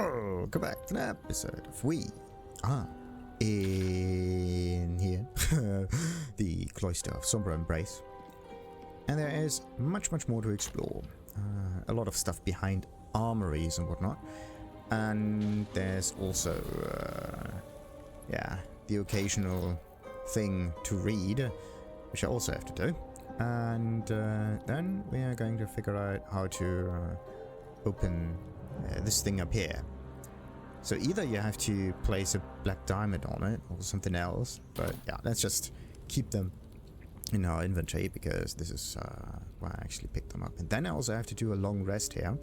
Welcome back to an episode of We Are in here, the Cloister of Sombre Embrace. And there is much more to explore. A lot of stuff behind armories and whatnot. And there's also, the occasional thing to read, which I also have to do. And then we are going to figure out how to open this thing up here. So either you have to place a black diamond on it or something else, but yeah, let's just keep them in our inventory because this is why I actually picked them up. And then I also have to do a long rest here.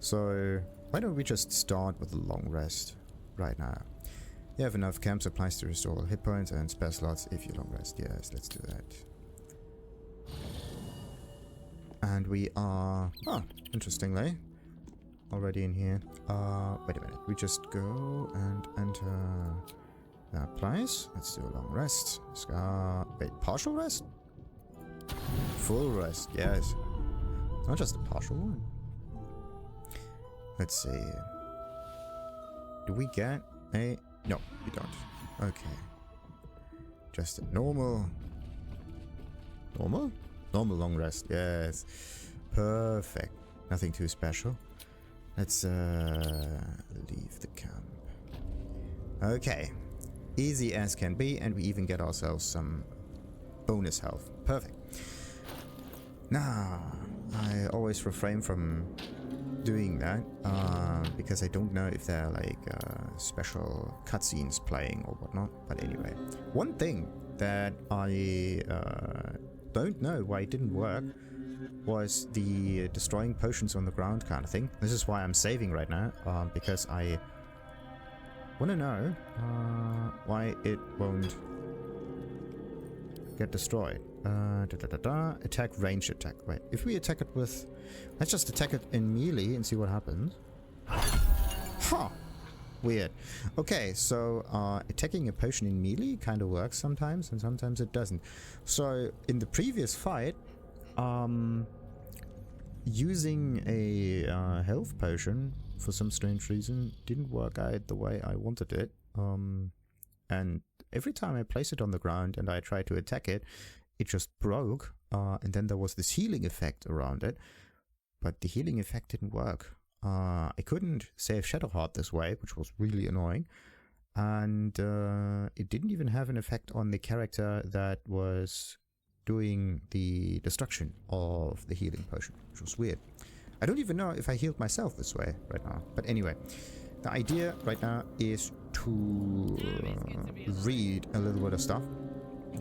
So why don't we just start with a long rest right now? You have enough camp supplies to restore all hit points and spare slots if you long rest. Yes, let's do that. And we are, interestingly, already in here. Wait a minute. We just go and enter that place. Let's do a long rest. Wait, partial rest? Full rest, yes. Not just a partial one. Let's see. Do we get a... No, we don't. Okay. Just a normal... Normal? Normal long rest, yes. Perfect. Nothing too special. Let's leave the camp. Okay. Easy as can be, and we even get ourselves some bonus health. Perfect. Now, I always refrain from doing that because I don't know if there are like special cutscenes playing or whatnot. But anyway, one thing that I don't know why it didn't work was the destroying potions on the ground kind of thing. This is why I'm saving right now, because I want to know why it won't get destroyed. Attack, range attack. Wait, if we attack it with... Let's just attack it in melee and see what happens. Huh! Weird. Okay, so attacking a potion in melee kind of works sometimes, and sometimes it doesn't. So, in the previous fight, using a health potion for some strange reason didn't work out the way I wanted it. And every time I place it on the ground and I try to attack it, it just broke. And then there was this healing effect around it, but the healing effect didn't work. I couldn't save Shadowheart this way, which was really annoying. And it didn't even have an effect on the character that was doing the destruction of the healing potion, which was weird. I don't even know if I healed myself this way right now. But anyway, the idea right now is to read a little bit of stuff.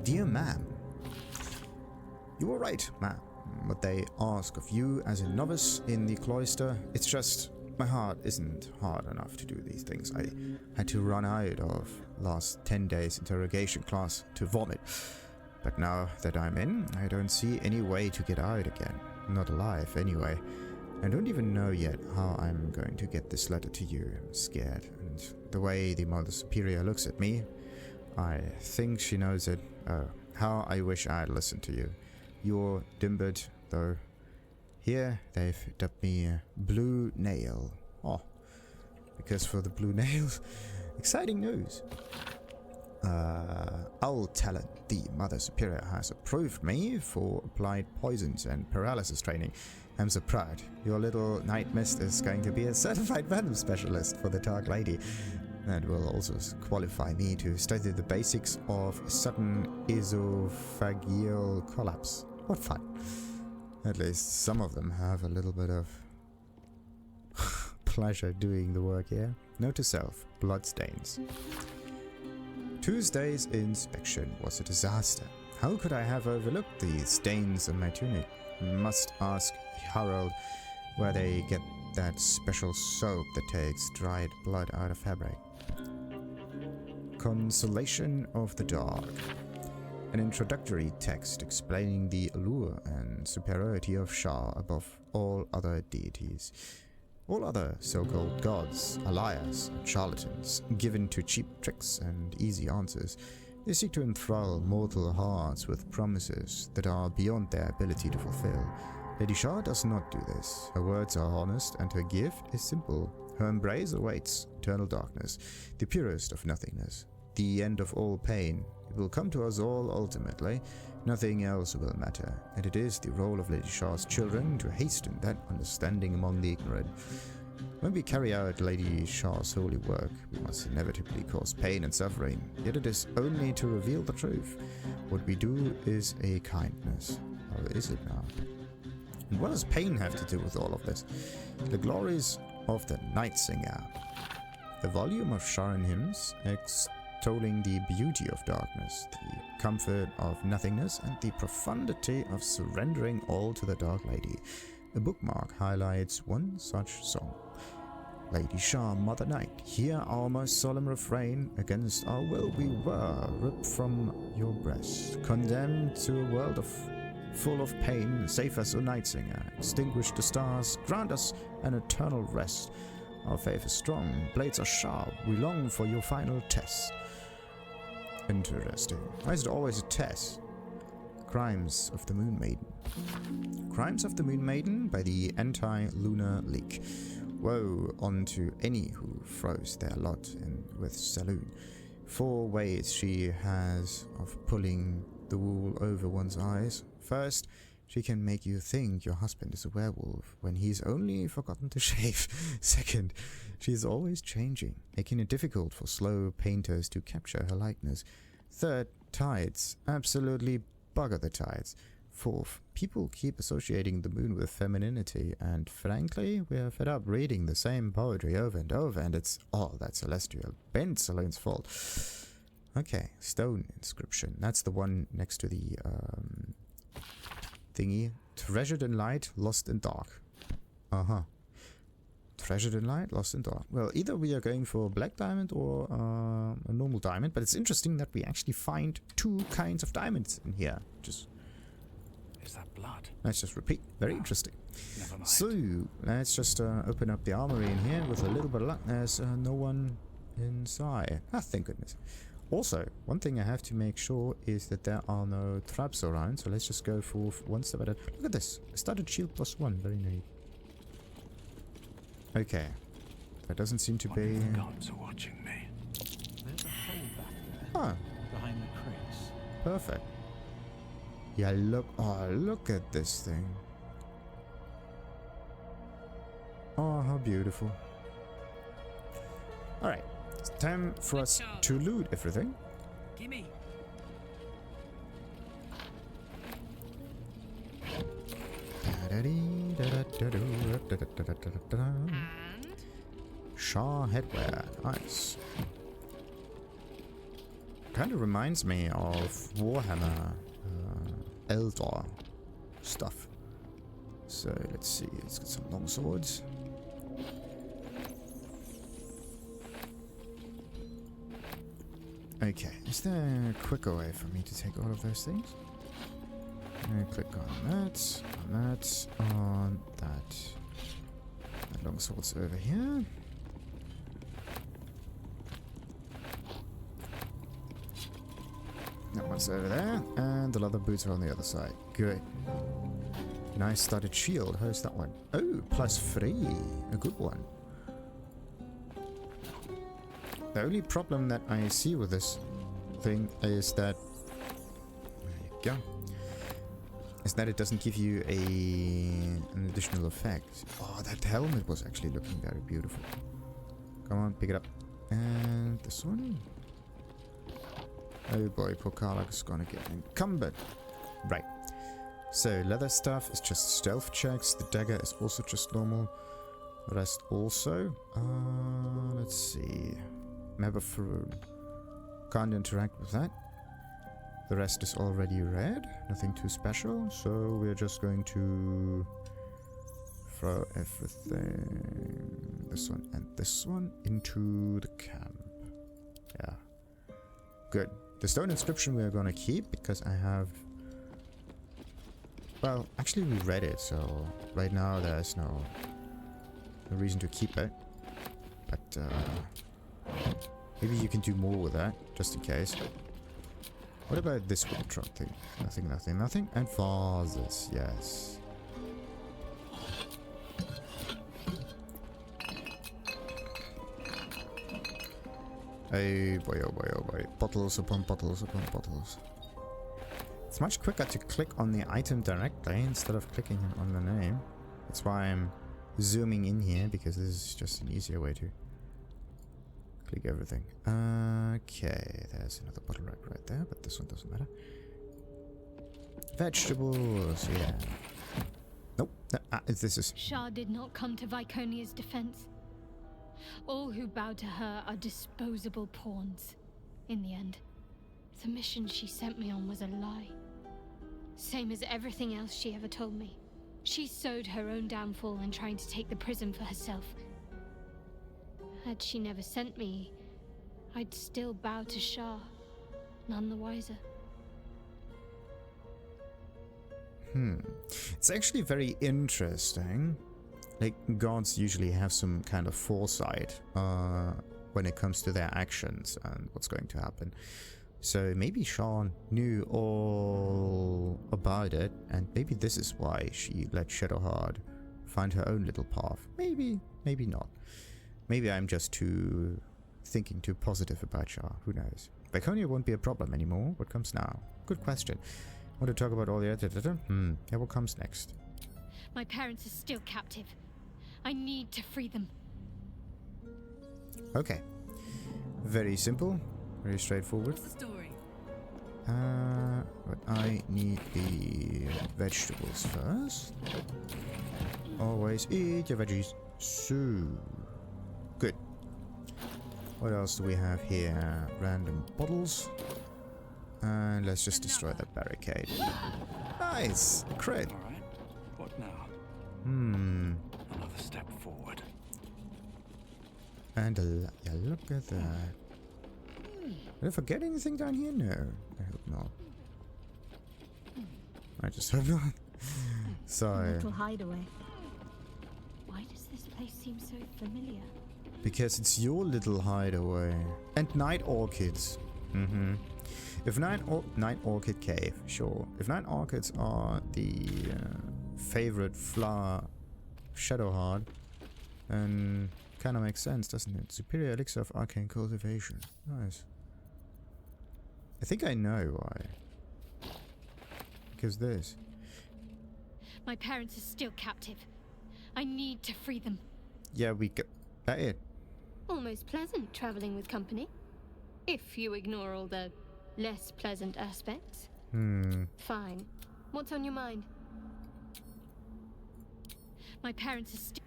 Dear ma'am, you were right, ma'am. What they ask of you as a novice in the cloister, it's just my heart isn't hard enough to do these things. I had to run out of last 10 days interrogation class to vomit. But now that I'm in, I don't see any way to get out again. Not alive, anyway. I don't even know yet how I'm going to get this letter to you. I'm scared. And the way the Mother Superior looks at me, I think she knows it. Oh, how I wish I'd listened to you. You're dimbered, though. Here, they've dubbed me Blue Nail. Oh, because for the Blue Nails, exciting news. Owl Talent, the Mother Superior, has approved me for applied poisons and paralysis training. I'm so proud. Your little Night Mist is going to be a certified venom specialist for the Dark Lady. That will also qualify me to study the basics of sudden esophageal collapse. What fun. At least some of them have a little bit of pleasure doing the work here. Note to self, Bloodstains. Tuesday's inspection was a disaster. How could I have overlooked the stains on my tunic? Must ask Harold where they get that special soap that takes dried blood out of fabric. Consolation of the Dark. An introductory text explaining the allure and superiority of Shar above all other deities. All other so-called gods are liars and charlatans, given to cheap tricks and easy answers. They seek to enthrall mortal hearts with promises that are beyond their ability to fulfill. Lady Shar does not do this. Her words are honest and her gift is simple. Her embrace awaits eternal darkness, the purest of nothingness, the end of all pain. It will come to us all ultimately. Nothing else will matter, and it is the role of Lady Shar's children to hasten that understanding among the ignorant. When we carry out Lady Shar's holy work, we must inevitably cause pain and suffering, yet it is only to reveal the truth. What we do is a kindness. Or is it now? And what does pain have to do with all of this? The Glories of the Nightsinger. A volume of Sharan hymns extolling the beauty of darkness, the comfort of nothingness, and the profundity of surrendering all to the Dark Lady. A bookmark highlights one such song. Lady Shar, Mother Night, hear our most solemn refrain. Against our will we were ripped from your breast, condemned to a world full of pain. Save us, O Nightsinger, extinguish the stars, grant us an eternal rest. Our faith is strong, blades are sharp, we long for your final test. Interesting. Why is it always a test? Crimes of the Moonmaiden. Crimes of the Moonmaiden by the Anti-Lunar League. Woe unto any who throws their lot in with Saloon. 4 ways she has of pulling the wool over one's eyes. First, she can make you think your husband is a werewolf when he's only forgotten to shave. Second, she is always changing, making it difficult for slow painters to capture her likeness. Third, tides. Absolutely bugger the tides. Fourth, people keep associating the moon with femininity, and frankly, we're fed up reading the same poetry over and over, and it's all that celestial bent Saloon's fault. Okay, stone inscription. That's the one next to the thingy. Treasured in light, lost in dark. Treasured in light, lost in dark. Well, either we are going for black diamond or a normal diamond, but it's interesting that we actually find 2 kinds of diamonds in here. Just is that blood? Let's just repeat. Very interesting. Never mind. So let's just open up the armory in here. With a little bit of luck, there's no one inside. Ah, thank goodness. Also, one thing I have to make sure is that there are no traps around, so let's just go for one step at a time. Look at this. I started shield +1. Very neat. Okay. That doesn't seem to be... The gods are watching me. There's a hole back there. Ah, Behind the crates. perfect. Yeah, look. Oh, look at this thing. Oh, how beautiful. Alright. It's time for us to loot everything. Gimme. Shar headwear. Nice. Kind of reminds me of Warhammer Eldor stuff. So let's see. Let's get some long swords. Okay, is there a quicker way for me to take all of those things? Click on that, on that. That long sword's over here. That one's over there, and the leather boots are on the other side. Good. Nice studded shield. How's that one? Oh, +3. A good one. The only problem that I see with this thing is that... There you go. Is that it doesn't give you an additional effect. Oh, that helmet was actually looking very beautiful. Come on, pick it up. And this one? Oh boy, poor Karlach is gonna get encumbered. Right. So, leather stuff is just stealth checks. The dagger is also just normal. The rest also. Let's see. Map of Faroon. Can't interact with that. The rest is already red. Nothing too special. So, we're just going to throw everything. This one and this one into the camp. Yeah. Good. The stone inscription we are gonna keep because I have... Well, actually we read it, so right now there's no reason to keep it. But maybe you can do more with that, just in case. What about this one truck thing? Nothing, nothing, nothing. And vases, yes. Hey boy, oh boy, oh boy. Bottles upon bottles upon bottles. It's much quicker to click on the item directly instead of clicking on the name. That's why I'm zooming in here, because this is just an easier way to click everything. Okay, there's another bottle right there, but this one doesn't matter. Vegetables, yeah. Nope, this is... Shar did not come to Viconia's defense. All who bow to her are disposable pawns. In the end, the mission she sent me on was a lie. Same as everything else she ever told me. She sowed her own downfall in trying to take the prism for herself. Had she never sent me, I'd still bow to Shar, none the wiser. It's actually very interesting. Like, gods usually have some kind of foresight when it comes to their actions and what's going to happen. So maybe Shar knew all about it, and maybe this is why she let Shadowheart find her own little path. Maybe, maybe not. Maybe I'm just thinking too positive about Shar. Who knows? Viconia won't be a problem anymore. What comes now? Good question. Want to talk about all the other... Yeah, what comes next? My parents are still captive. I need to free them. Okay. Very simple. Very straightforward. What's the story? But I need the vegetables first. Always eat your veggies. So good. What else do we have here? Random bottles. And let's just destroy that barricade. Nice! Crit! Alright. What now? Another step forward. And yeah, look at that. Did I forget anything down here? No, I hope not. I just hope not. Sorry. Little hideaway. Why does this place seem so familiar? Because it's your little hideaway. And night orchids. If night orchid cave, sure. If night orchids are the favorite flower of Shadowheart, then kind of makes sense, doesn't it? Superior elixir of arcane cultivation. Nice. I think I know why. Because this. My parents are still captive. I need to free them. Yeah, we go. That it. Almost pleasant traveling with company. If you ignore all the less pleasant aspects. Fine. What's on your mind? My parents are still...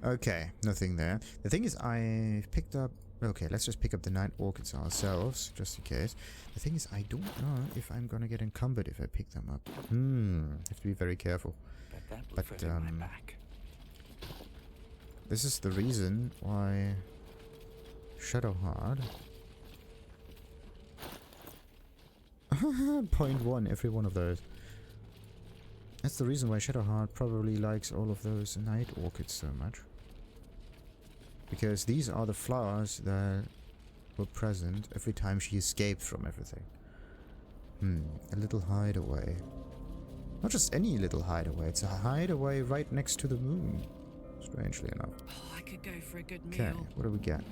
Okay, nothing there. The thing is, I picked up... Okay, let's just pick up the night orchids ourselves, just in case. The thing is, I don't know if I'm gonna get encumbered if I pick them up. Have to be very careful. Bet that will fill in my back. This is the reason why Shadowheart... 0.1 every one of those. That's the reason why Shadowheart probably likes all of those night orchids so much. Because these are the flowers that were present every time she escaped from everything. A little hideaway. Not just any little hideaway, it's a hideaway right next to the moon. Strangely enough. Oh, I could go for a good Okay, meal. what do we get?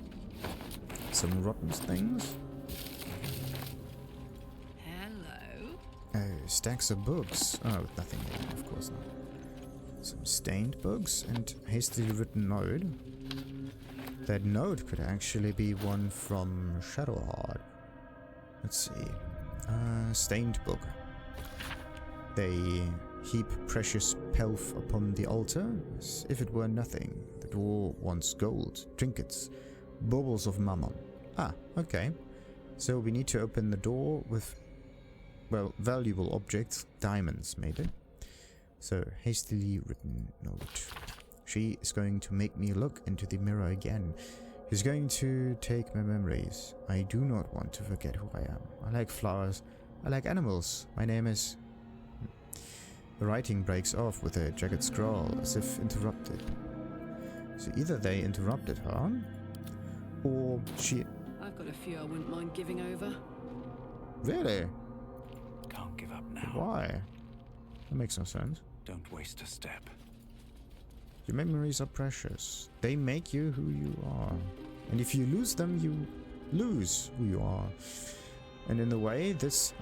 Some rotten things. Hello. Oh, stacks of books. Oh, nothing here, of course not. Some stained books and hastily written note. That note could actually be one from Shadowheart. Let's see. Stained book. They heap precious pelf upon the altar, as if it were nothing. The door wants gold, trinkets, baubles of mammon. Ah, okay. So we need to open the door with, well, valuable objects, diamonds maybe. So, hastily written note. She is going to make me look into the mirror again. She's going to take my memories. I do not want to forget who I am. I like flowers. I like animals. My name is... The writing breaks off with a jagged scrawl, as if interrupted. So either they interrupted her, or she... I've got a few I wouldn't mind giving over. Really? Can't give up now. Why? That makes no sense. Don't waste a step. Your memories are precious. They make you who you are. And if you lose them, you lose who you are. And in a way, this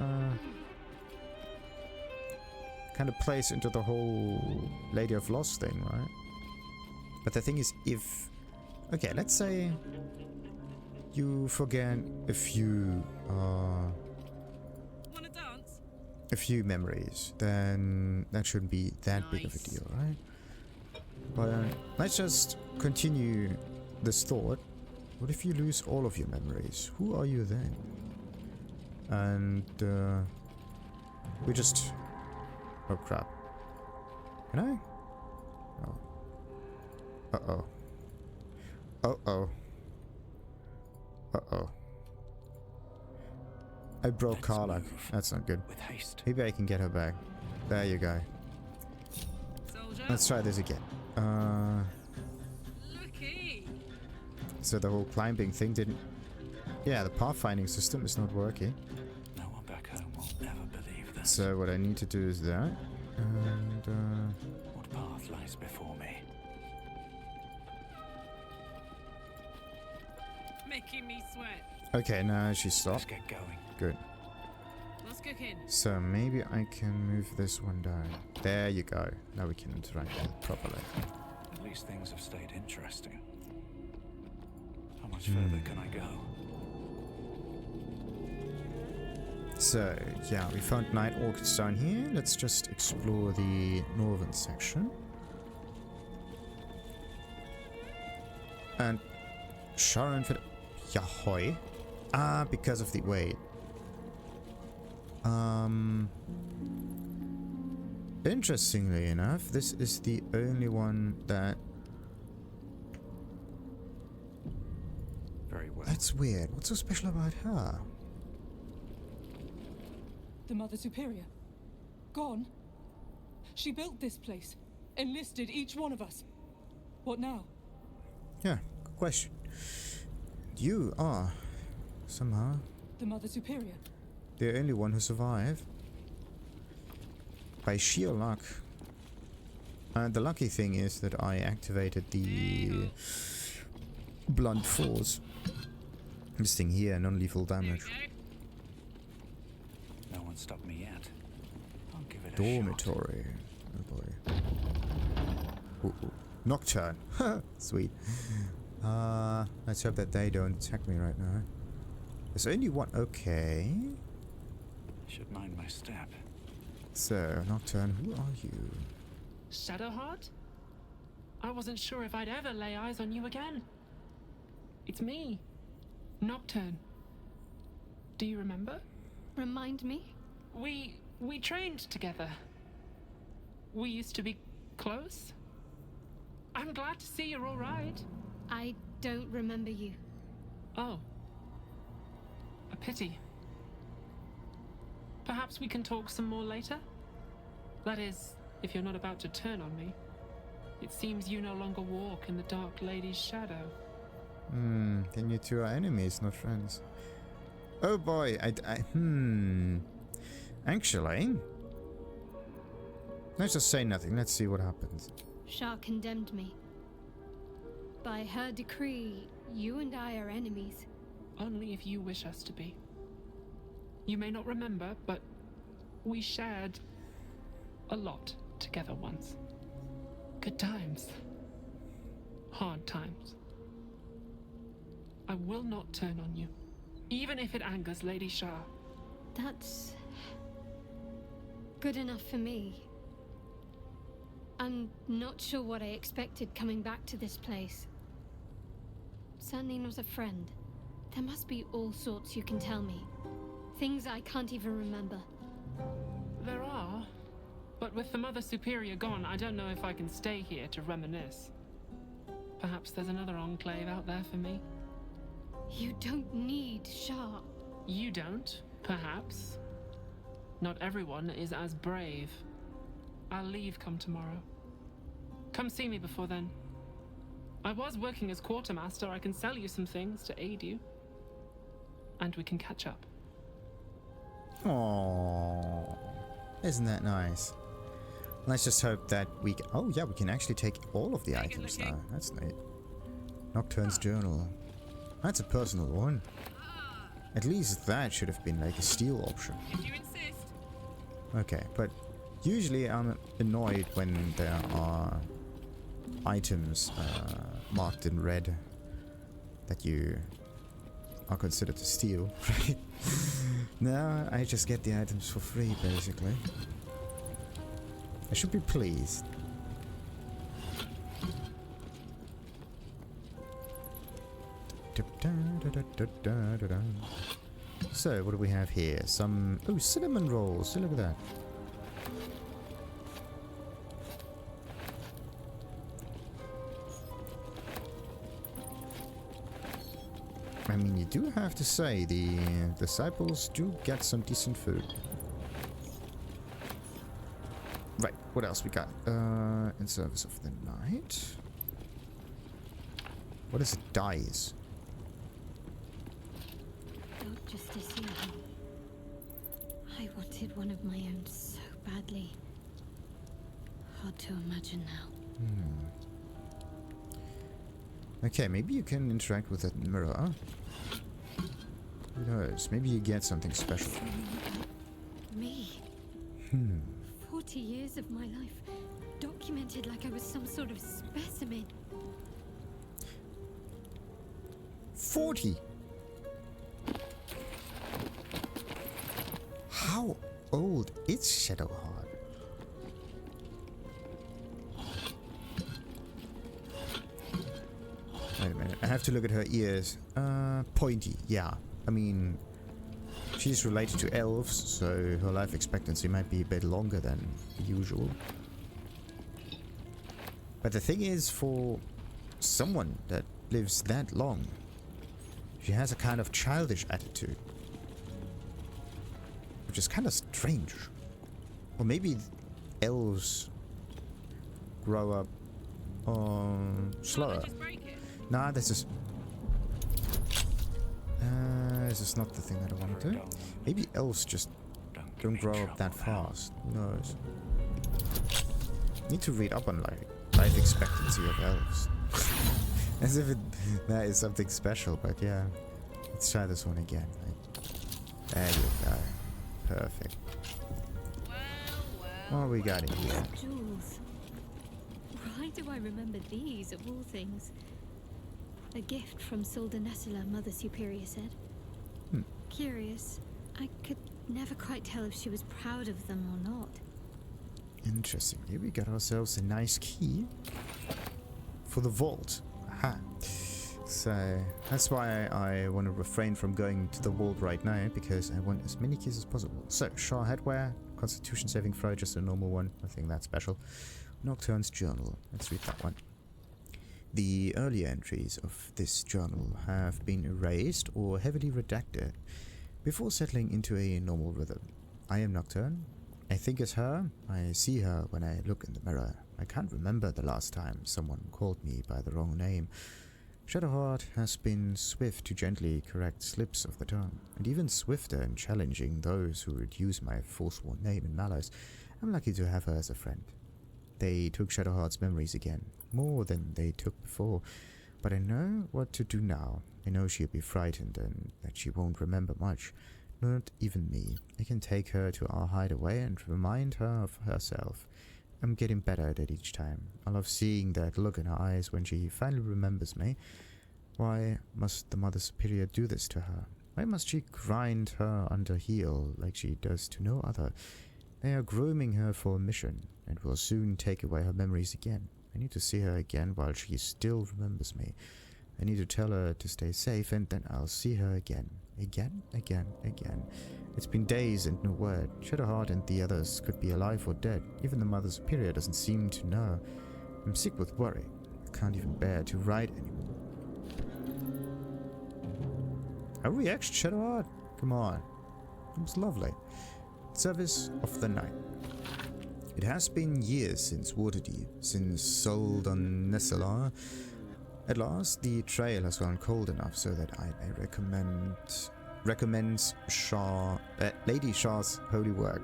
kind of plays into the whole Lady of Loss thing, right? But the thing is, if... Okay, let's say you forget a few memories, then that shouldn't be that big of a deal, right? But let's just continue this thought. What if you lose all of your memories? Who are you then? And we just... Oh crap. Can I? Oh. Uh-oh. Uh-oh. Uh-oh. I broke Karlak. That's not good. With haste. Maybe I can get her back. There you go. Soldier. Let's try this again. Lucky. So the whole climbing thing didn't... Yeah, the pathfinding system is not working. No one back home will ever believe this. So what I need to do is that. And What path lies before me? Making me sweat. okay, now she Let's stopped. get going. Good. What's cooking? So maybe I can move this one down. There you go. Now we can interact with it properly. At least things have stayed interesting. How much further can I go? So, yeah, we found night orchids down here. Let's just explore the northern section. And Shar and Yahoy. Ah, because of the... Wait. Interestingly enough, this is the only one that... Very well. That's weird. What's so special about her? The Mother Superior. Gone? She built this place. Enlisted each one of us. What now? Yeah, good question. You are, somehow, The Mother Superior. the only one who survived. By sheer luck. And the lucky thing is that I activated the blunt force. This thing here, non-lethal damage. No one stopped me yet. I'll give it a Dormitory. Oh boy. Ooh, ooh. Nocturne. Sweet. Let's hope that they don't attack me right now. There's only one. Okay. shot. Should mind my step. So, Nocturne, who are you? Shadowheart? I wasn't sure if I'd ever lay eyes on you again. It's me, Nocturne. Do you remember? Remind me? We trained together. We used to be close. I'm glad to see you're all right. I don't remember you. Oh. A pity. Perhaps we can talk some more later? That is, if you're not about to turn on me. It seems you no longer walk in the Dark Lady's shadow. Then you two are enemies, not friends. Oh boy, Actually, let's just say nothing. Let's see what happens. Shar condemned me. By her decree, you and I are enemies. Only if you wish us to be. You may not remember, but we shared a lot together once. Good times. Hard times. I will not turn on you, even if it angers Lady Shar. That's good enough for me. I'm not sure what I expected coming back to this place. Certainly not a friend. There must be all sorts you can tell me. Things I can't even remember. There are, but with the Mother Superior gone, I don't know if I can stay here to reminisce. Perhaps there's another enclave out there for me. You don't need Shar. You don't, perhaps. Not everyone is as brave. I'll leave come tomorrow. Come see me before then. I was working as quartermaster. I can sell you some things to aid you. And we can catch up. Aww. Isn't that nice? Let's just hope that we can... Oh yeah, we can actually take all of the items now. That's neat. Nocturne's journal. That's a personal one. At least that should have been like a steal option. If you insist. Okay, but usually I'm annoyed when there are items marked in red that you are considered to steal, right? Now I just get the items for free, basically. I should be pleased. So, what do we have here? Some... oh, cinnamon rolls. So look at that. I mean, you do have to say, the disciples do get some decent food. Right, what else we got? In service of the night. What is it? Dies? Lord Justician. I wanted one of my own so badly. Hard to imagine now. Okay, maybe you can interact with that mirror. Who knows? Maybe you get something special. Me? 40 years of my life, documented like I was some sort of specimen. 40? How old is Shadowheart? Wait a minute, I have to look at her ears. Pointy, yeah. I mean, she's related to elves, so her life expectancy might be a bit longer than usual. But the thing is, for someone that lives that long, she has a kind of childish attitude. Which is kind of strange. Or maybe elves grow up slower. Just break it. Nah, this is not the thing that I want to do. Maybe elves just don't grow up that fast. Who knows? Need to read up on like life expectancy of elves. As if that is something special, but yeah. Let's try this one again. There you go. Perfect. What we got in here? Jewels. Why do I remember these of all things? A gift from Soldanessila, Mother Superior said. Curious. I could never quite tell if she was proud of them or not. Interesting. Here we got ourselves a nice key for the vault. Aha. So that's why I want to refrain from going to the vault right now, because I want as many keys as possible. So, Shar headwear, Constitution saving throw, just a normal one, nothing that special. Nocturne's journal. Let's read that one. The earlier entries of this journal have been erased or heavily redacted before settling into a normal rhythm. I am Nocturne. I think it's her. I see her when I look in the mirror. I can't remember the last time someone called me by the wrong name. Shadowheart has been swift to gently correct slips of the tongue, and even swifter in challenging those who would use my forsworn name in malice. I'm lucky to have her as a friend. They took Shadowheart's memories again, more than they took before, but I know what to do now. I know she'll be frightened and that she won't remember much, not even me. I can take her to our hideaway and remind her of herself. I'm getting better at it each time. I love seeing that look in her eyes when she finally remembers me. Why must the Mother Superior do this to her? Why must she grind her under heel like she does to no other? They are grooming her for a mission, and will soon take away her memories again. I need to see her again while she still remembers me. I need to tell her to stay safe, and then I'll see her again. Again. It's been days and no word. Shadowheart and the others could be alive or dead. Even the Mother Superior doesn't seem to know. I'm sick with worry. I can't even bear to write anymore. A reaction, Shadowheart? Come on. It was lovely. Service of the night. It has been years since Waterdeep, since Soldanessila. At last, the trail has gone cold enough so that I may recommend Shar, Lady Shar's holy work.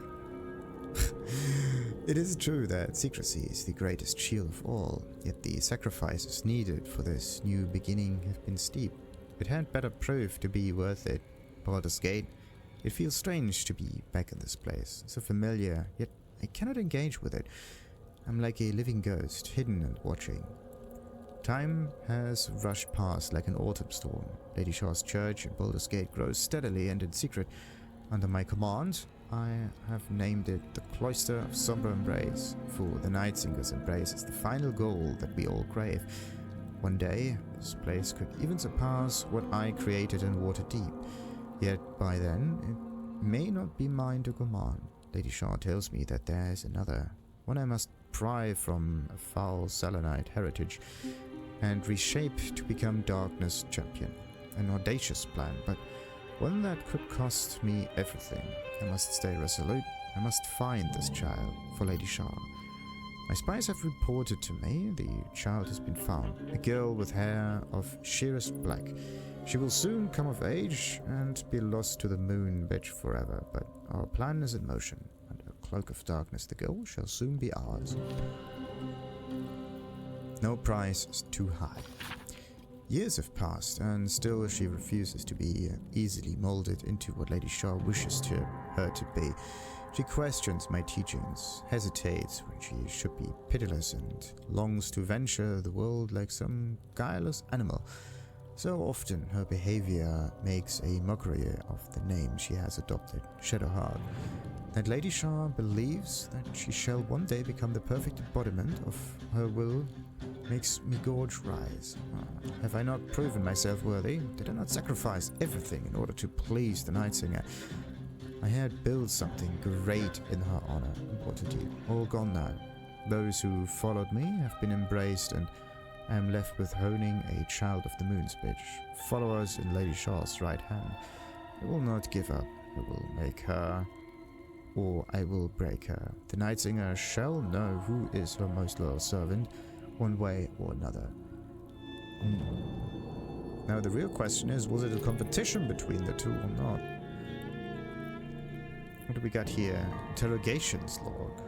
It is true that secrecy is the greatest shield of all, yet the sacrifices needed for this new beginning have been steep. It had better prove to be worth it Baldur's Gate, it feels strange to be back in this place, so familiar, yet I cannot engage with it. I'm like a living ghost, hidden and watching. Time has rushed past like an autumn storm. Lady Shar's church in Baldur's Gate grows steadily and in secret. Under my command, I have named it the Cloister of Sombre Embrace, for the Nightsinger's embrace is the final goal that we all crave. One day, this place could even surpass what I created in Waterdeep. Yet by then, it may not be mine to command. Lady Shar tells me that there is another, one I must pry from a foul Selenite heritage and reshape to become Darkness Champion. An audacious plan, but one that could cost me everything. I must stay resolute. I must find this child for Lady Shar. My spies have reported to me the child has been found. A girl with hair of sheerest black. She will soon come of age and be lost to the moon bitch forever, but our plan is in motion. Under a cloak of darkness, the girl shall soon be ours. No price is too high. Years have passed, and still she refuses to be easily molded into what Lady Shar wishes her to be. She questions my teachings, hesitates when she should be pitiless, and longs to venture the world like some guileless animal. So often her behavior makes a mockery of the name she has adopted, Shadowheart. That Lady Shar believes that she shall one day become the perfect embodiment of her will makes me gorge rise. Have I not proven myself worthy? Did I not sacrifice everything in order to please the Nightsinger? I had built something great in her honor. What to do? All gone now. Those who followed me have been embraced, and I am left with honing a child of the moon's bitch. Followers in Lady Shar's right hand. I will not give up. I will make her, or I will break her. The Nightsinger shall know who is her most loyal servant, one way or another. Now the real question is, was it a competition between the two or not? What do we got here? Interrogations log.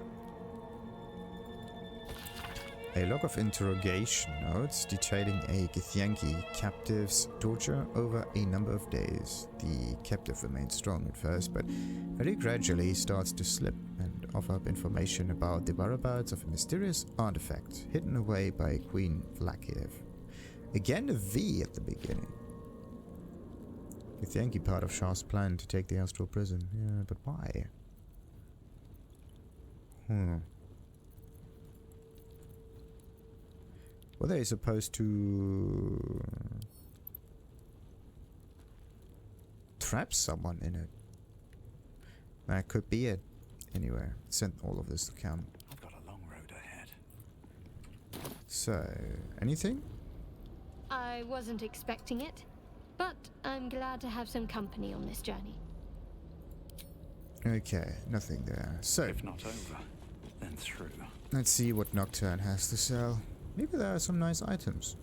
A log of interrogation notes detailing a Githyanki captive's torture over a number of days. The captive remains strong at first, but very gradually starts to slip and offer up information about the whereabouts of a mysterious artifact hidden away by Queen Vlakiev. Again a V at the beginning. Githyanki part of Shar's plan to take the astral prison. Yeah, but why? Were they supposed to trap someone in it? That could be it. Anyway, send all of this to camp. I've got a long road ahead. So, anything? I wasn't expecting it, but I'm glad to have some company on this journey. Okay, nothing there. So, If not over, then through. let's see what Nocturne has to sell. Maybe there are some nice items.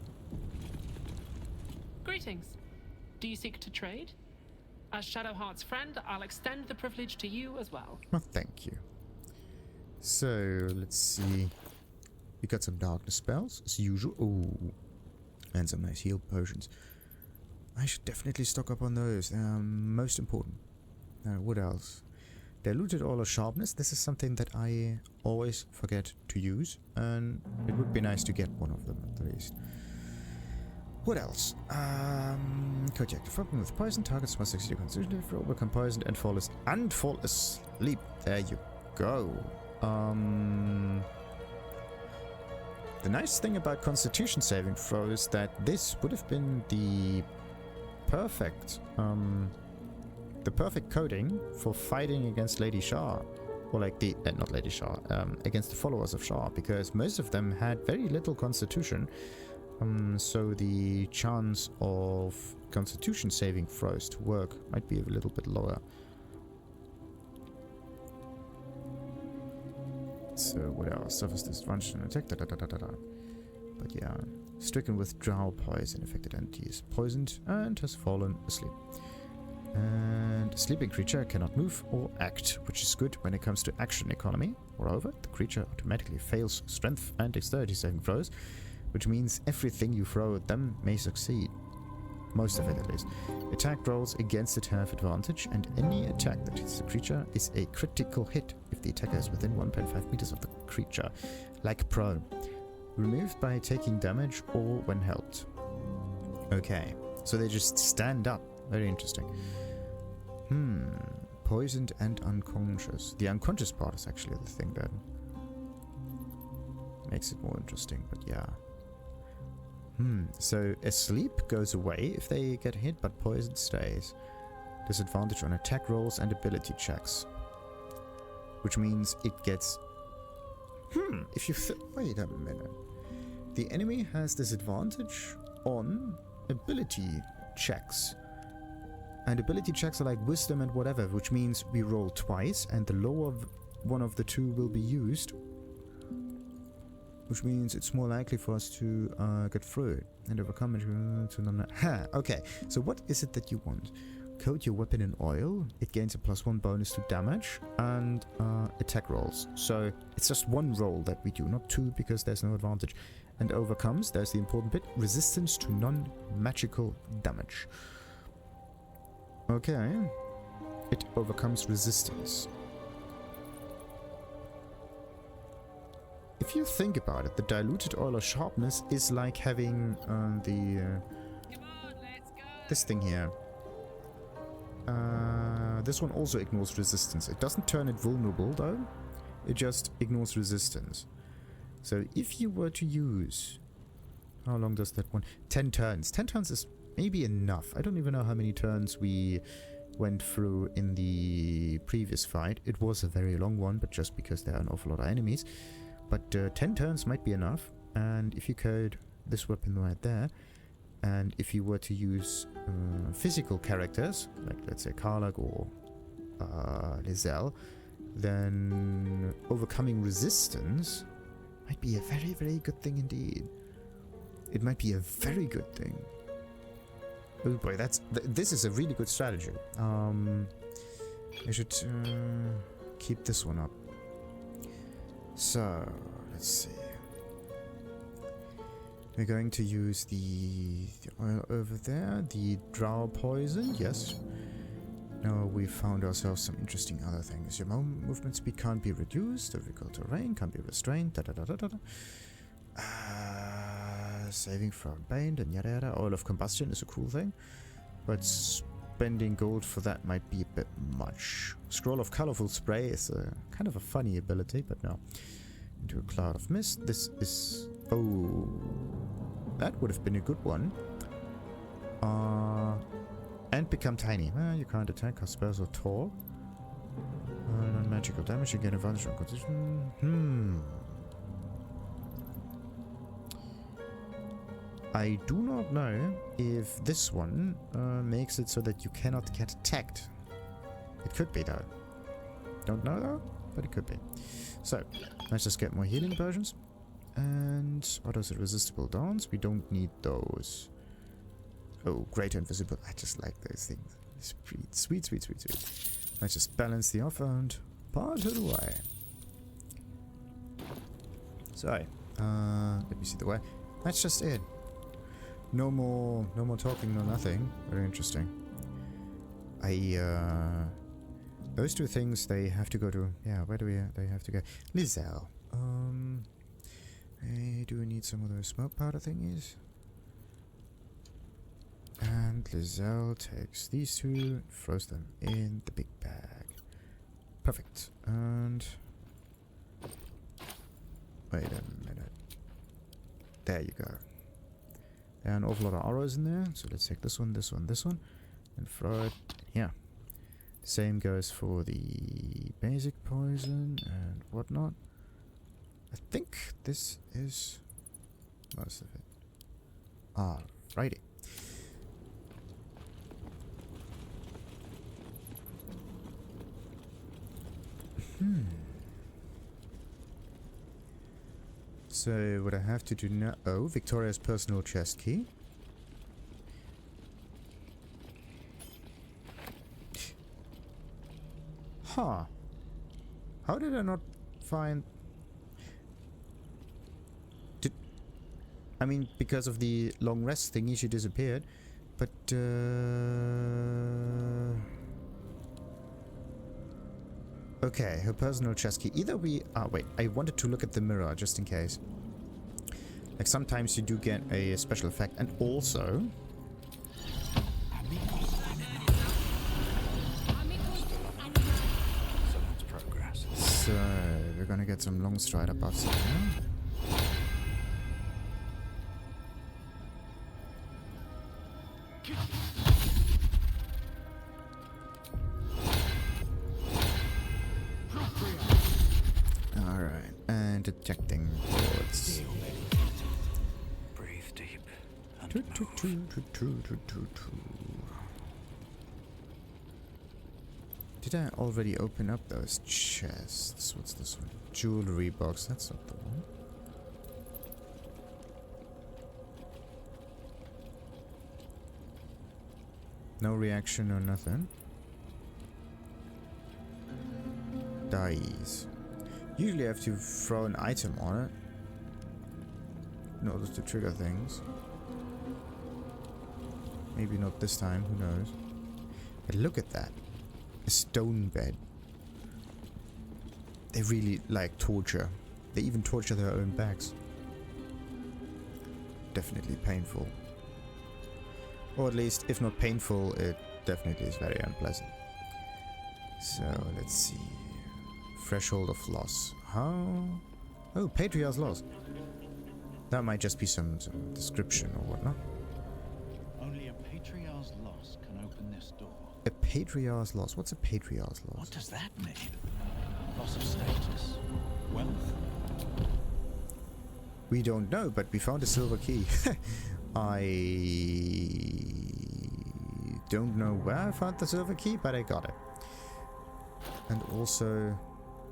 Greetings. Do you seek to trade? As Shadowheart's friend, I'll extend the privilege to you as well. Well, thank you. So, let's see. We got some darkness spells, as usual. Ooh. And some nice heal potions. I should definitely stock up on those. They are most important. Now, what else? Diluted all our sharpness. This is something that I always forget to use, and it would be nice to get one of them at least. What else? Kodiak. Problem with poison. Targets must succeed constitutionally if you're become poisoned and fall asleep. There you go. The nice thing about Constitution saving throw is that this would have been the perfect coding for fighting against Lady Shar, or like the not Lady Shar, against the followers of Shar, because most of them had very little Constitution, so the chance of Constitution saving throws to work might be a little bit lower. So what else? Suffers disadvantage and attack. But yeah, stricken with drow poison, affected entity is poisoned and has fallen asleep. And a sleeping creature cannot move or act, which is good when it comes to action economy. Moreover, the creature automatically fails strength and dexterity saving throws, which means everything you throw at them may succeed. Most of it, at least. Attack rolls against it have advantage, and any attack that hits the creature is a critical hit if the attacker is within 1.5 meters of the creature, like prone. Removed by taking damage or when helped. Okay, so they just stand up. Very interesting. Poisoned and unconscious. The unconscious part is actually the thing that makes it more interesting, but yeah. So asleep goes away if they get hit, but poison stays. Disadvantage on attack rolls and ability checks. Which means it gets... if you... Wait a minute. The enemy has disadvantage on ability checks. And ability checks are like wisdom and whatever, which means we roll twice and the lower one of the two will be used. Which means it's more likely for us to get through it and overcome it to non... Okay, so what is it that you want? Coat your weapon in oil. It gains a +1 bonus to damage and attack rolls. So it's just one roll that we do, not two, because there's no advantage. And overcomes, there's the important bit, resistance to non-magical damage. Okay. It overcomes resistance. If you think about it, the diluted oil of sharpness is like having this thing here. This one also ignores resistance. It doesn't turn it vulnerable though. It just ignores resistance. So if you were to use... How long does that one? 10 turns. 10 turns is maybe enough. I don't even know how many turns we went through in the previous fight. It was a very long one, but just because there are an awful lot of enemies. But 10 turns might be enough. And if you code this weapon right there, and if you were to use physical characters, like let's say Karlach or Lizelle, then overcoming resistance might be a very, very good thing indeed. It might be a very good thing. Oh boy, this is a really good strategy. I should keep this one up. So, let's see. We're going to use the oil over there, the drow poison, yes. Now we found ourselves some interesting other things. Your movement speed can't be reduced, difficult terrain can't be restrained, saving from bane and yada yada. Oil of combustion is a cool thing, but spending gold for that might be a bit much. Scroll of colorful spray is a kind of a funny ability, but no. Into a cloud of mist. This is... Oh, that would have been a good one. And become tiny. You can't attack, cast spells or talk. Non-magical damage, you get advantage on condition. I do not know if this one makes it so that you cannot get attacked. It could be though. Don't know though, but it could be. So, let's just get more healing potions. And what is it? Resistible dance? We don't need those. Oh, greater invisible. I just like those things. Sweet, sweet, sweet, sweet, sweet. Let's just balance the offer and part it away. So, let me see the way. That's just it. No more talking, no nothing. Very interesting. Those two things, they have to go to... Yeah, where do they have to go? Lizelle. Hey, do we need some of those smoke powder thingies? And Lizelle takes these two, throws them in the big bag. Perfect. And... Wait a minute. There you go. There are an awful lot of arrows in there, so let's take this one, this one, this one, and throw it here. Same goes for the basic poison and whatnot. I think this is most of it. Alrighty. So what I have to do now... Oh, Victoria's personal chest key. Huh. How did I not find... I mean, because of the long rest thingy, she disappeared. But, okay, her personal chest key. Either we... Ah, wait. I wanted to look at the mirror, just in case. Like, sometimes you do get a special effect. And also... So that's progress. So, we're gonna get some long strider buffs here. Alright, and detecting boards. Breathe deep and move. Did I already open up those chests? What's this one? Jewelry box. That's not the one. No reaction or nothing. Dice. Usually I have to throw an item on it in order to trigger things. Maybe not this time, who knows. But look at that. A stone bed. They really like torture. They even torture their own backs. Definitely painful. Or at least, if not painful, it definitely is very unpleasant. So, let's see. Threshold of loss. How? Oh, Patriarch's loss. That might just be some description or whatnot. Only a Patriarch's loss can open this door. A Patriarch's loss? What's a Patriarch's loss? What does that mean? Loss of status? Wealth? We don't know, but we found a silver key. I don't know where I found the silver key, but I got it. And also...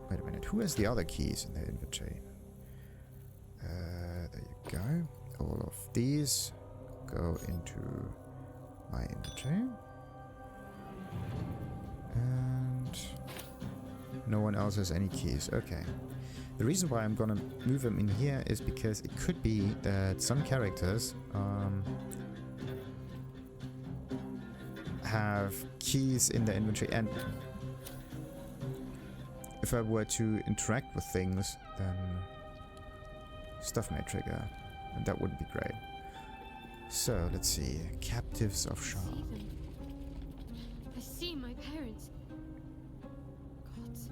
Wait a minute, who has the other keys in their inventory? There you go. All of these go into my inventory. And no one else has any keys. Okay. The reason why I'm gonna move them in here is because it could be that some characters have keys in their inventory, and if I were to interact with things, then stuff may trigger, and that wouldn't be great. So, let's see. Captives of Shar. I see my parents. Gods,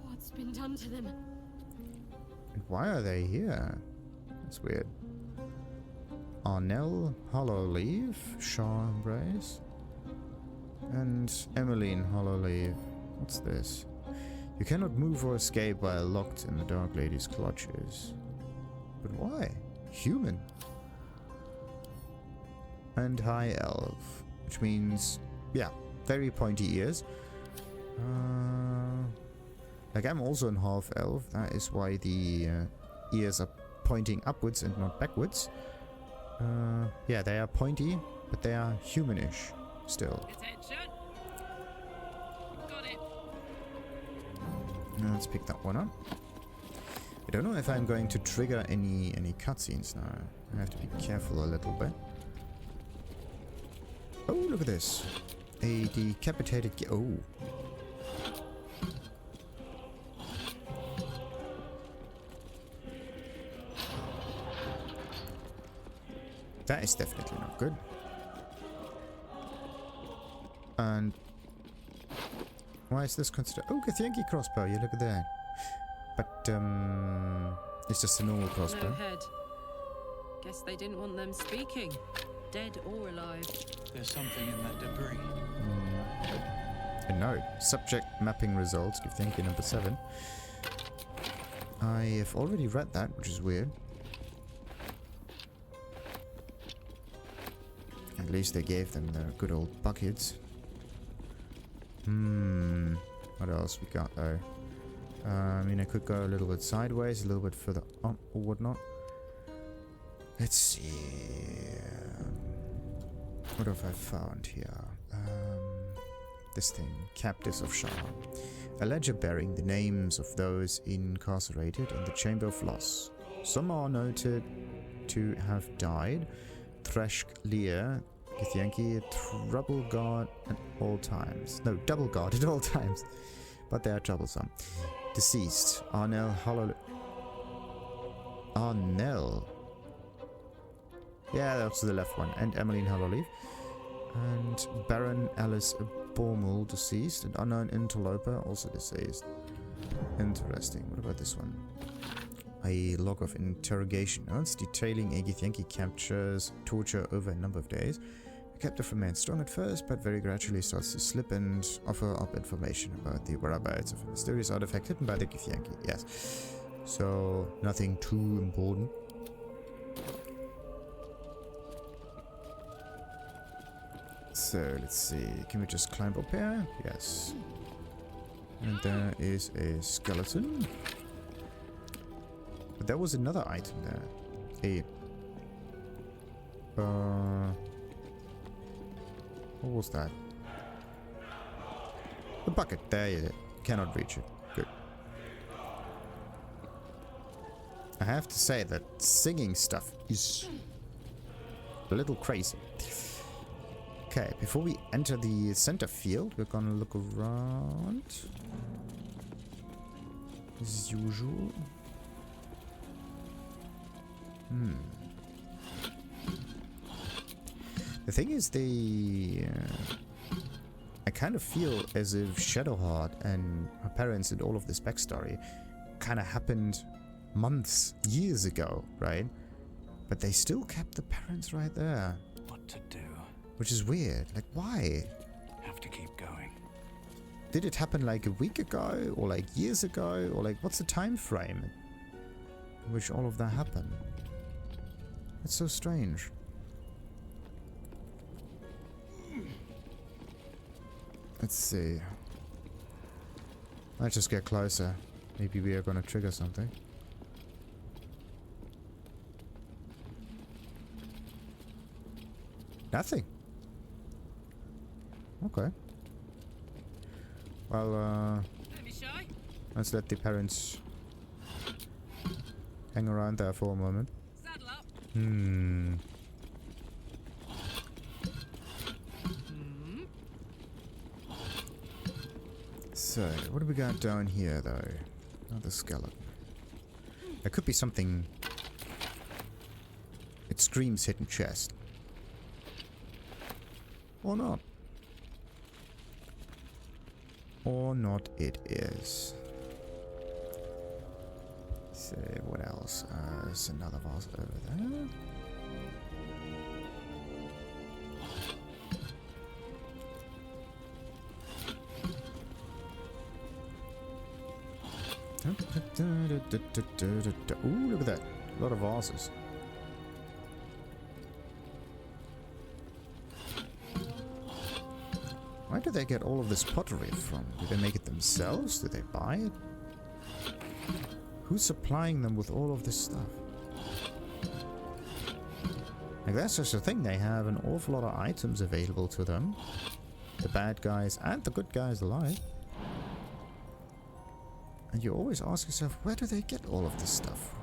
what's been done to them? And why are they here? That's weird. Arnell, Hallowleaf, Shar Embrace, and Emmeline Hallowleaf. What's this? You cannot move or escape while locked in the Dark Lady's clutches. But why? Human. And High Elf, which means, yeah, very pointy ears. Like, I'm also an half elf. That is why the ears are pointing upwards and not backwards. Yeah, they are pointy, but they are humanish still. Attention. Got it. Now let's pick that one up. I don't know if I'm going to trigger any cutscenes now. I have to be careful a little bit. Oh, look at this. A decapitated... Oh. That is definitely not good. And... why is this considered... Oh, Githyanki crossbow. You look at that. But, it's just a normal crossbow. No head. Guess they didn't want them speaking. Dead or alive. There's something in that debris. A note. Subject mapping results. Githyanki number 7. I have already read that, which is weird. At least they gave them their good old buckets. What else we got though? I mean, I could go a little bit sideways, a little bit further up or whatnot. Let's see. What have I found here? This thing. Captives of Shar. A ledger bearing the names of those incarcerated in the Chamber of Loss. Some are noted to have died. Thresh Lear, Githyanki, trouble guard at all times. No, double guard at all times. But they are troublesome. Deceased. Arnell Hallowleaf. Arnell. Yeah, that's the left one. And Emmeline Hallowleaf. And Baron Alice Bormul, deceased. And unknown interloper, also deceased. Interesting. What about this one? A log of interrogation notes detailing a Githyanki captures torture over a number of days. The captive remains strong at first, but very gradually starts to slip and offer up information about the whereabouts of a mysterious artifact hidden by the Githyanki. Yes. So, nothing too important. So, let's see. Can we just climb up here? Yes. And there is a skeleton. But there was another item there. What was that? The bucket. There you cannot reach it. Good. I have to say that singing stuff is a little crazy. Okay, before we enter the center field, we're gonna look around. As usual. The thing is, I kind of feel as if Shadowheart and her parents and all of this backstory kind of happened months, years ago, right? But they still kept the parents right there. What to do? Which is weird. Like, why? Have to keep going. Did it happen like a week ago? Or like years ago? Or like, what's the time frame in which all of that happened? It's so strange. Let's see. Let's just get closer. Maybe we are gonna trigger something. Nothing. Okay. Well, let's let the parents hang around there for a moment. Saddle up. So, what do we got down here, though? Another skeleton. There could be something. It screams hidden chest. Or not. Or not it is. So, what else? There's another vase over there. Ooh, look at that. A lot of vases. Where do they get all of this pottery from? Do they make it themselves? Do they buy it? Who's supplying them with all of this stuff? Like, that's just the thing. They have an awful lot of items available to them. The bad guys and the good guys alike. And you always ask yourself, where do they get all of this stuff from?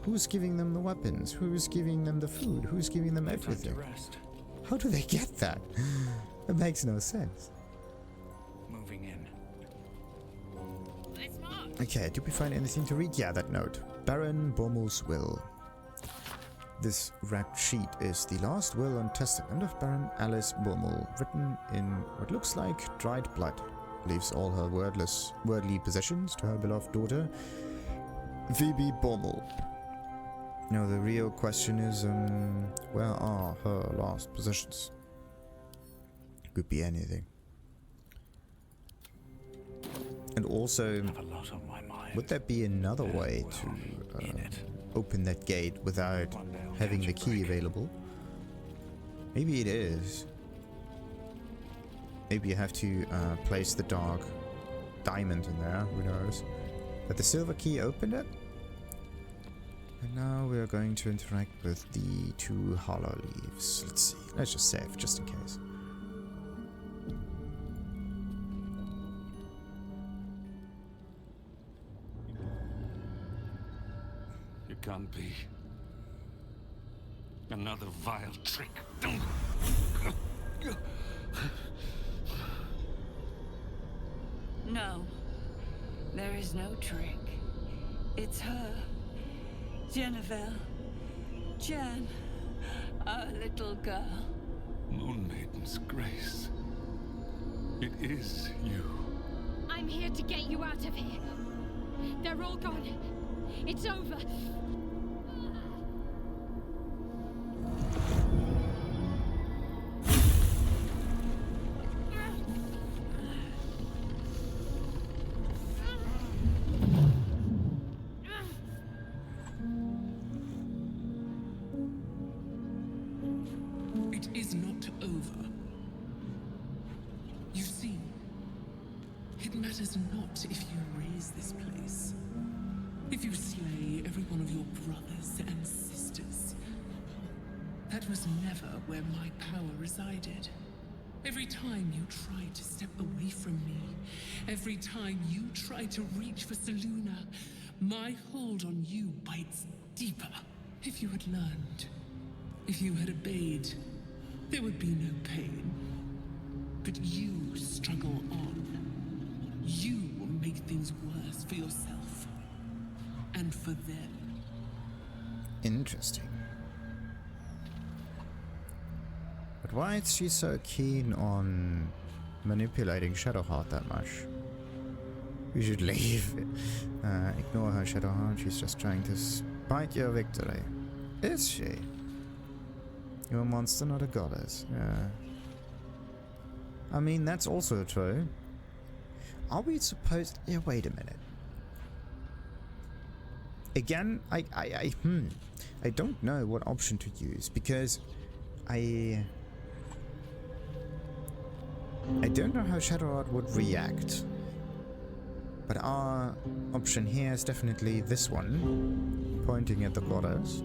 Who's giving them the weapons? Who's giving them the food? Who's giving them everything? How do they get that? It makes no sense. Moving in. Okay, did we find anything to read? Yeah, that note. Baron Bormul's will. This wrapped sheet is the last will and testament of Baron Alice Bormul, written in what looks like dried blood. Leaves all her worldly possessions to her beloved daughter, Phoebe Bormul. Now the real question is, where are her last possessions? Could be anything. And also, would there be another way to open that gate without having the key available? Maybe it is. Maybe you have to place the dark diamond in there, who knows. But the silver key opened it. And now we are going to interact with the two Hallowleafs. Let's see. Let's just save, just in case. You can't be. Another vile trick. No, there is no trick. It's her. Jennifer. Jan. Our little girl. Moonmaiden's grace. It is you. I'm here to get you out of here. They're all gone. It's over. It is not over. You see, it matters not if you raise this place. If you slay every one of your brothers and sisters. That was never where my power resided. Every time you try to step away from me, every time you try to reach for Selûne, my hold on you bites deeper. If you had learned, if you had obeyed, there would be no pain. But you struggle on. You make things worse for yourself. And for them. Interesting. But why is she so keen on manipulating Shadowheart that much? We should leave. Ignore her, Shadowheart. She's just trying to spite your victory. Is she? You're a monster, not a goddess. Yeah. I mean, that's also true. Are we supposed... Yeah, wait a minute. Again, I don't know what option to use, because I don't know how Shadowheart would react. But our option here is definitely this one, pointing at the goddess.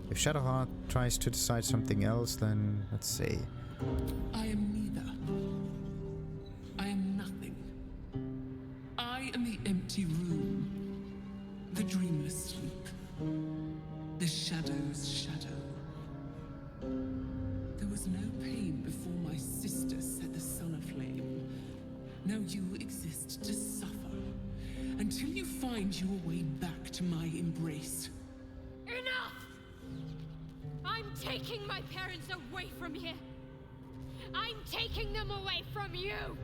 If Shadowheart tries to decide something else, then let's see. I am neither. I am nothing. I am the empty room. The dreamless sleep. The shadow's shadow. There was no pain before my sister set the sun aflame. Now you exist to suffer. Until you find your way back to my embrace. Enough! I'm taking my parents away from here. I'm taking them away from you.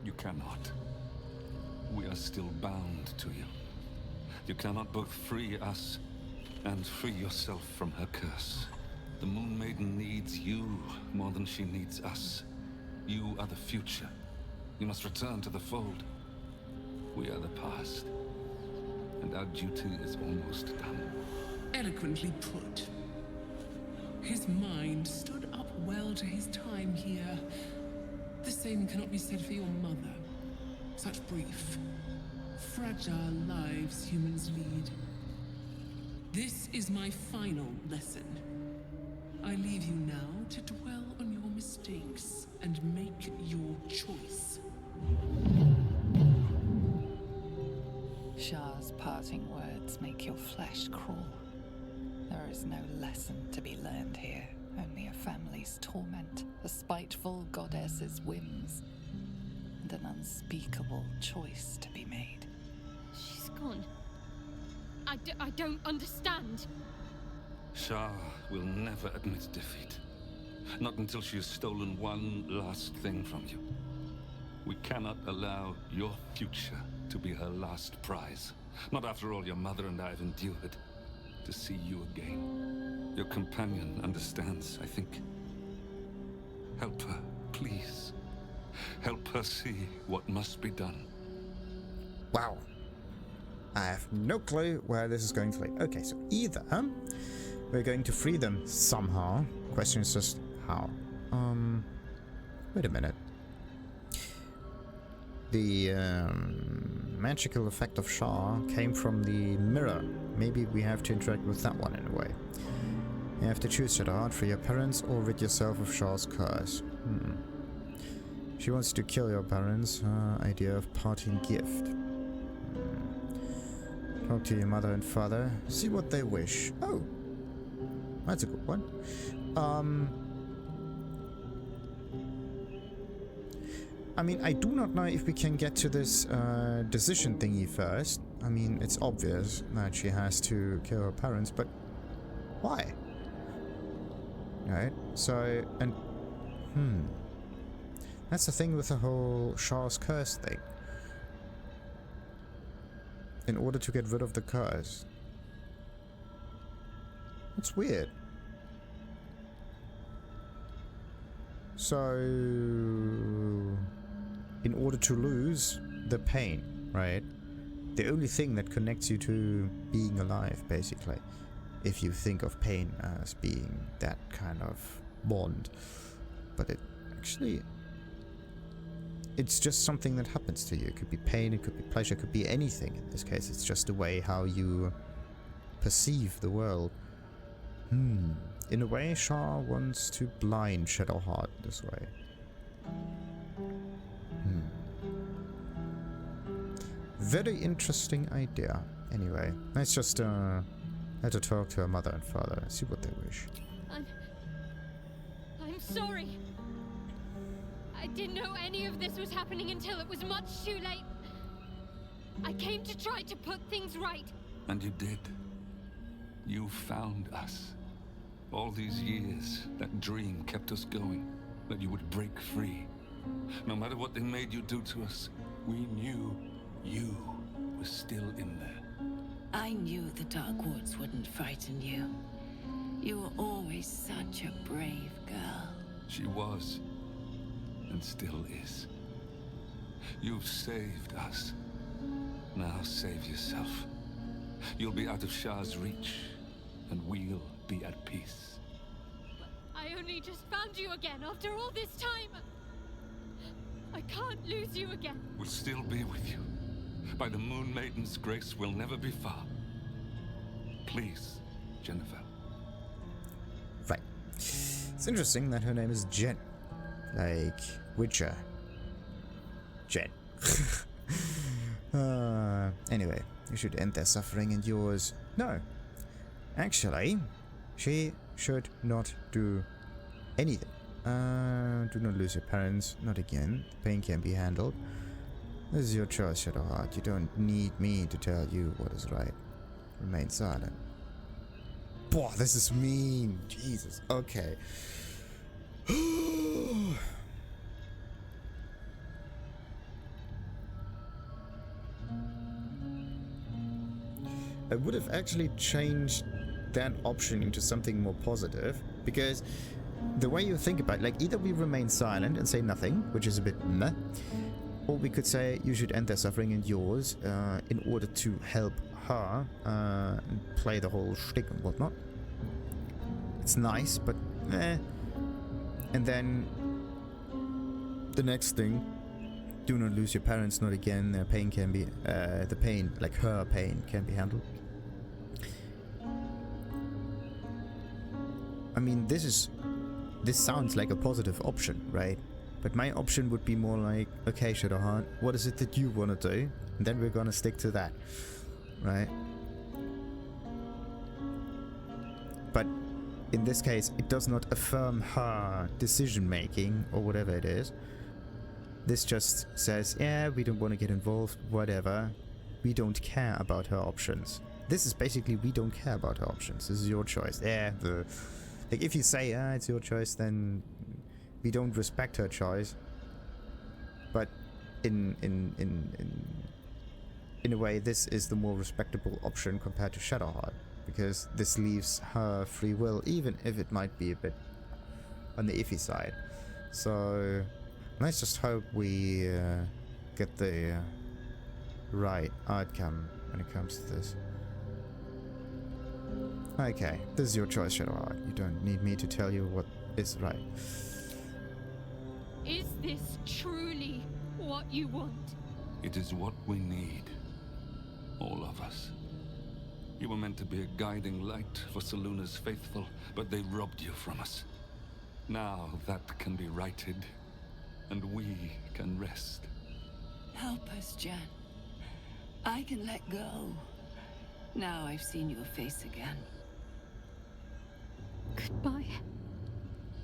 You cannot. We are still bound to you. You cannot both free us and free yourself from her curse. The Moonmaiden needs you more than she needs us. You are the future. You must return to the fold. We are the past. And our duty is almost done. Eloquently put. His mind stood up well to his time here. The same cannot be said for your mother. Such brief, fragile lives humans lead. This is my final lesson. I leave you now to dwell on your mistakes and make your choice. Shar's parting words make your flesh crawl. There is no lesson to be learned here, only a family's torment, a spiteful goddess's whims, and an unspeakable choice to be made. She's gone. I don't understand. Shar will never admit defeat. Not until she has stolen one last thing from you. We cannot allow your future to be her last prize. Not after all your mother and I have endured. To see you again. Your companion understands, I think. Help her, please. Help her see what must be done. Wow. I have no clue where this is going to lead. Okay, so either we're going to free them somehow. Question is just how. Wait a minute. The magical effect of Shar came from the mirror. Maybe we have to interact with that one in a way. You have to choose Shadowheart for your parents or rid yourself of Shar's curse. She wants to kill your parents. Idea of parting gift. Talk to your mother and father. See what they wish. Oh, that's a good What? I mean, I do not know if we can get to this decision thingy first. I mean, it's obvious that she has to kill her parents, but why? Right? So, and... That's the thing with the whole Shar's curse thing. In order to get rid of the curse. That's weird. So... in order to lose the pain, right? The only thing that connects you to being alive, basically. If you think of pain as being that kind of bond. But it actually... it's just something that happens to you. It could be pain, it could be pleasure, it could be anything. In this case, it's just the way how you perceive the world. In a way, Shar wants to blind Shadowheart this way. Very interesting idea. Anyway, let's just let her talk to her mother and father and see what they wish. I'm sorry. I didn't know any of this was happening until it was much too late. I came to try to put things right. And you did. You found us. All these years, that dream kept us going. That you would break free. No matter what they made you do to us, we knew you were still in there. I knew the Dark Woods wouldn't frighten you. You were always such a brave girl. She was. And still is. You've saved us. Now save yourself. You'll be out of Shar's reach, and we'll be at peace. But I only just found you again after all this time. I can't lose you again. We'll still be with you. By the Moonmaiden's grace, we'll never be far. Please, Jennifer. Right. It's interesting that her name is Jen. Like Witcher. Jen. Anyway, you should end their suffering and yours. No. Actually, she should not do anything. Do not lose your parents. Not again. The pain can be handled. This is your choice, Shadowheart. You don't need me to tell you what is right. Remain silent. Boah, this is mean. Jesus. Okay. I would have actually changed that option into something more positive, because the way you think about it, like, either we remain silent and say nothing, which is a bit meh, or we could say you should end their suffering and yours in order to help her and play the whole shtick and whatnot. It's nice, but eh. And then the next thing, do not lose your parents, not again. Their pain can be, the pain, like her pain, can be handled. I mean, this sounds like a positive option, right? But my option would be more like, okay, Shadowheart, what is it that you want to do? And then we're gonna stick to that, right? But in this case, it does not affirm her decision-making or whatever it is. This just says, yeah, we don't want to get involved, whatever. We don't care about her options. This is basically, we don't care about her options. This is your choice. Yeah, like, if you say, it's your choice, then we don't respect her choice. But in a way, this is the more respectable option compared to Shadowheart, because this leaves her free will, even if it might be a bit on the iffy side. So let's just hope we get the right outcome when it comes to this. Okay, this is your choice, Shadowheart. You don't need me to tell you what is right. Is this truly what you want? It is what we need. All of us. You were meant to be a guiding light for Selûne's faithful, but they robbed you from us. Now that can be righted, and we can rest. Help us, Jen. I can let go. Now I've seen your face again. Goodbye.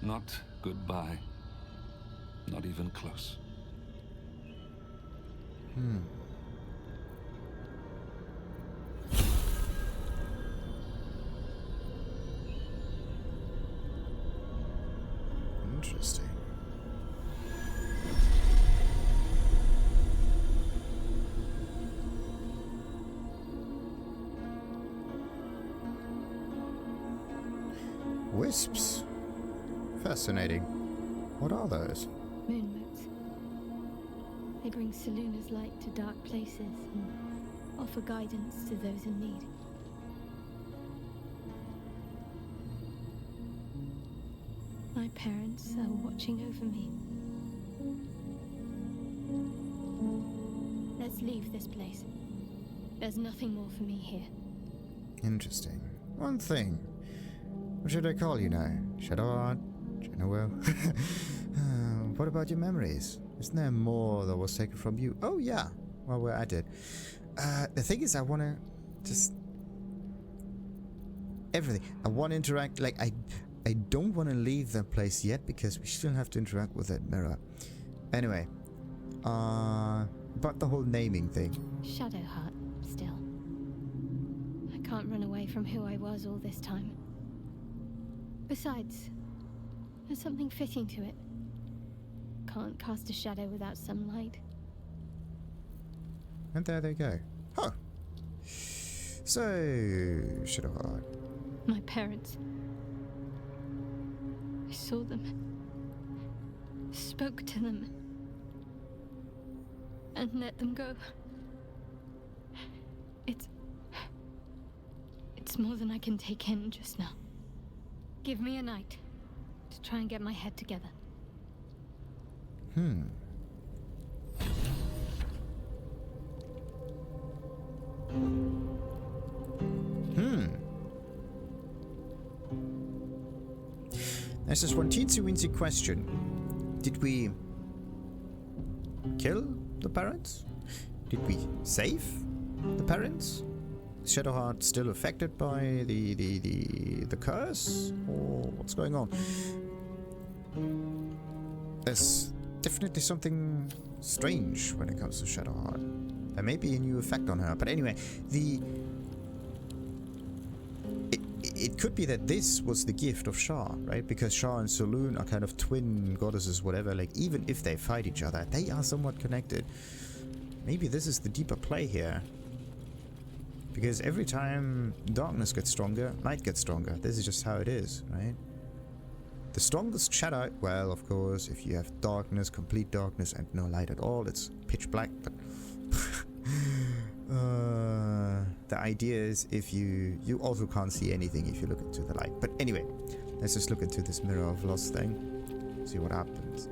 Not goodbye. Not even close. Interesting. Wisps. Fascinating. What are those? Moon motes. They bring Selûne's light to dark places and offer guidance to those in need. My parents are watching over me. Let's leave this place. There's nothing more for me here. Interesting. One thing. What should I call you now? Shadowheart? Shadowwell? What about your memories? Isn't there more that was taken from you? Oh yeah, while we're at it. The thing is, I want to just... everything. I want to interact, like, I don't want to leave that place yet, because we still have to interact with that mirror. Anyway, about the whole naming thing. Shadowheart, still. I can't run away from who I was all this time. Besides, there's something fitting to it. Can't cast a shadow without some light. And there they go. Huh. So, Shadowheart. My parents. I saw them. Spoke to them. And let them go. It's more than I can take in just now. Give me a night to try and get my head together. There's this one teensy-weensy question. Did we kill the parents? Did we save the parents? Is Shadowheart still affected by the curse? Or what's going on? There's definitely something strange when it comes to Shadowheart. There may be a new effect on her, but anyway, it could be that this was the gift of Shar, right? Because Shar and Selûne are kind of twin goddesses, whatever. Like, even if they fight each other, they are somewhat connected. Maybe this is the deeper play here. Because every time darkness gets stronger, light gets stronger. This is just how it is, right? The strongest shadow, well, of course, if you have darkness, complete darkness, and no light at all, it's pitch black, but... the idea is if you also can't see anything if you look into the light. But anyway, let's just look into this mirror of loss thing. See what happens.